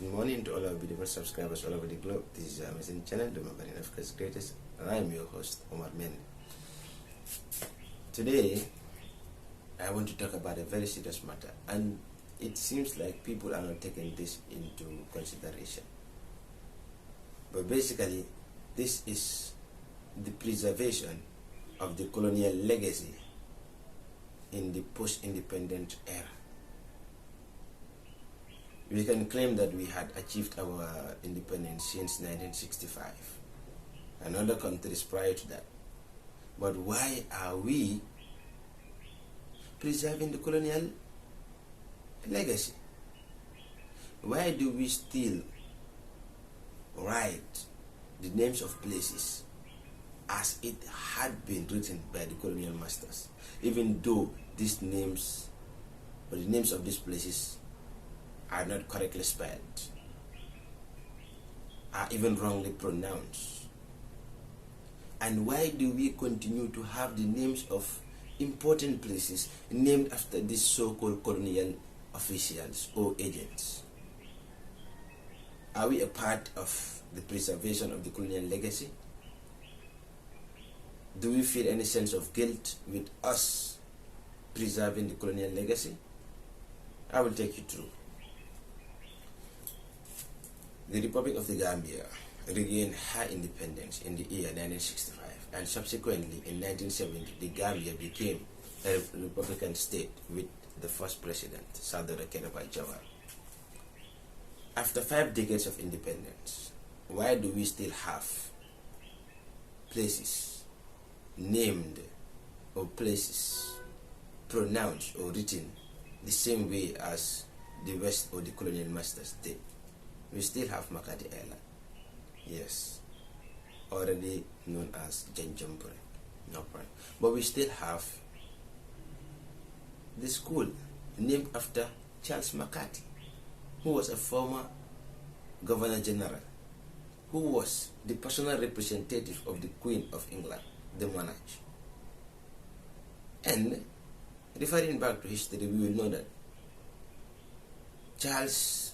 Good morning to all our beautiful subscribers all over the globe. This is our amazing channel, the Magazine Africa's Greatest, and I am your host, Omar Men. Today, I want to talk about a very serious matter, and it seems like people are not taking this into consideration. But basically, this is the preservation of the colonial legacy in the post-independent era. We can claim that we had achieved our independence since 1965 and other countries prior to that. But why are we preserving the colonial legacy? Why do we still write the names of places as it had been written by the colonial masters, even though these names or the names of these places are not correctly spelled, are even wrongly pronounced? And why do we continue to have the names of important places named after these so-called colonial officials or agents? Are we a part of the preservation of the colonial legacy? Do we feel any sense of guilt with us preserving the colonial legacy? I will take you through. The Republic of the Gambia regained her independence in the year 1965, and subsequently in 1970 the Gambia became a republican state with the first president, Sadara Kenaba Jawara. After 5 decades of independence, why do we still have places named or places pronounced or written the same way as the West or the colonial masters did? We still have Makati Island, yes, already known as Janjampure, no problem. But we still have the school named after Charles Makati, who was a former Governor General, who was the personal representative of the Queen of England, the monarch. And referring back to history, we will know that Charles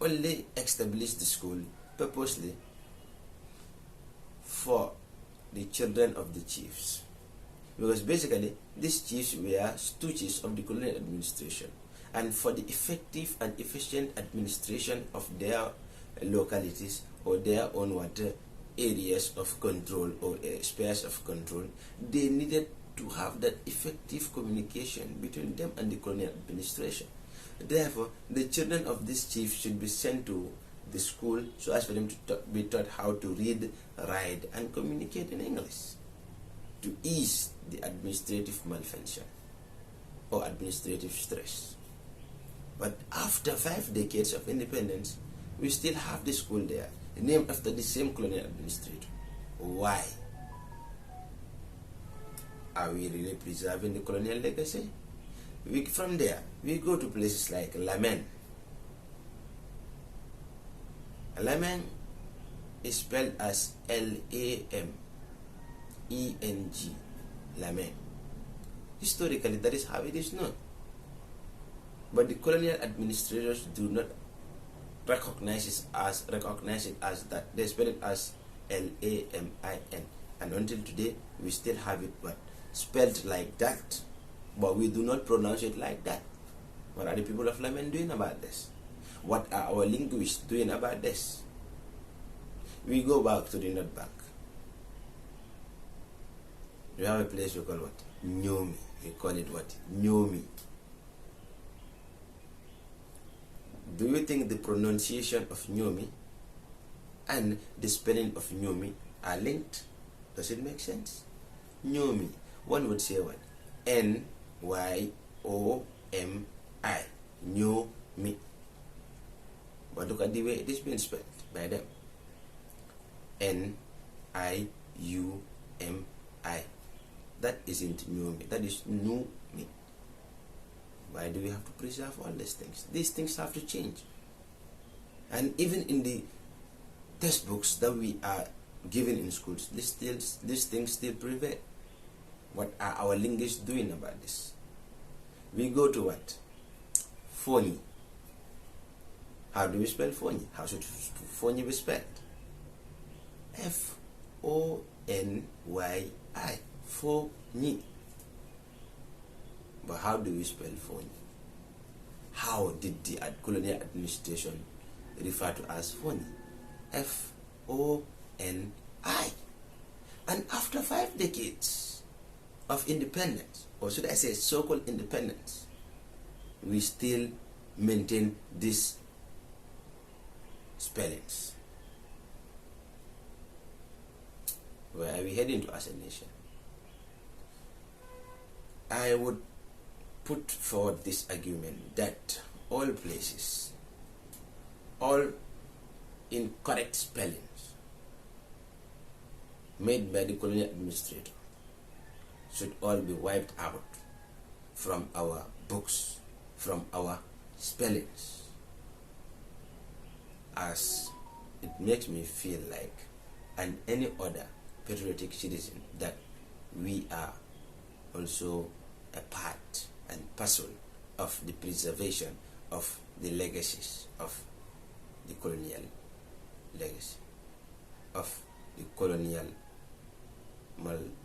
only established the school purposely for the children of the chiefs, because basically these chiefs were stooges of the colonial administration, and for the effective and efficient administration of their localities or their own water areas of control or spheres of control, they needed to have that effective communication between them and the colonial administration. Therefore, the children of this chief should be sent to the school so as for them to be taught how to read, write, and communicate in English to ease the administrative malfunction or administrative stress. But after 5 decades of independence, we still have the school there, named after the same colonial administrator. Why? Are we really preserving the colonial legacy? From there, we go to places like Lamen. Lamen is spelled as Lameng, Lamen. Historically, that is how it is known. But the colonial administrators do not recognize it as that. They spell it as Lamin. And until today, we still have it but spelled like that. But we do not pronounce it like that. What are the people of Lamen doing about this? What are our linguists doing about this? We go back to the North Bank. We have a place we call what? Nyomi. We call it what? Nyomi. Do you think the pronunciation of Nyomi and the spelling of Nyomi are linked? Does it make sense? Nyomi. One would say what? Nyomi, Nyomi. But look at the way it is being spelled by them. Niumi. That isn't Nyomi, that is Numi. Why do we have to preserve all these things? These things have to change. And even in the textbooks that we are given in schools, these things still prevail. What are our linguists doing about this? We go to what? Phony. How do we spell phony? How should phony be spelled? F-O-N-Y-I. Phony. But how do we spell phony? How did the colonial administration refer to as phony? F-O-N-I. And after 5 decades of independence, or should I say so-called independence, we still maintain these spellings. Where are we heading to as a nation? I would put forward this argument that all places, all incorrect spellings made by the colonial administrator should all be wiped out from our books, from our spellings, as it makes me feel like, and any other patriotic citizen, that we are also a part and parcel of the preservation of the legacies of the colonial legacy, of the colonial maltreatment,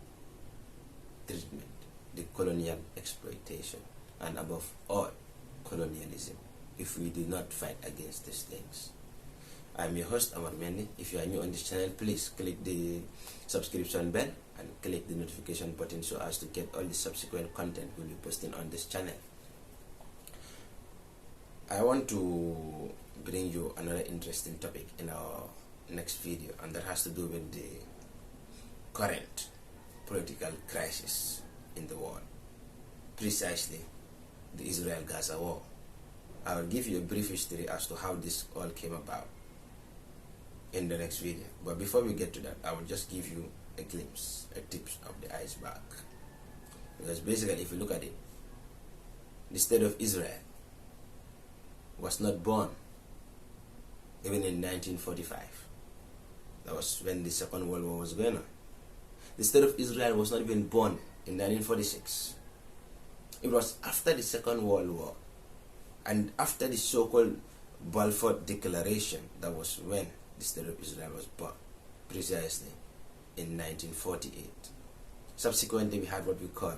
the colonial exploitation, and above all, colonialism, if we do not fight against these things. I'm your host, Amar Mendy. If you are new on this channel, please click the subscription bell and click the notification button so as to get all the subsequent content we'll be posting on this channel. I want to bring you another interesting topic in our next video, and that has to do with the current political crisis in the world, precisely the Israel-Gaza war. I will give you a brief history as to how this all came about in the next video. But before we get to that, I will just give you a glimpse, a tip of the iceberg. Because basically, if you look at it, the state of Israel was not born even in 1945. That was when the Second World War was going on. The state of Israel was not even born in 1946. It was after the Second World War and after the so-called Balfour Declaration, that was when the state of Israel was born, precisely in 1948. Subsequently, we had what we call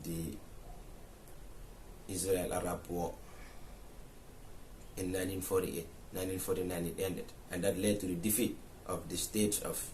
the Israel-Arab War. In 1948, 1949 it ended, and that led to the defeat of the states of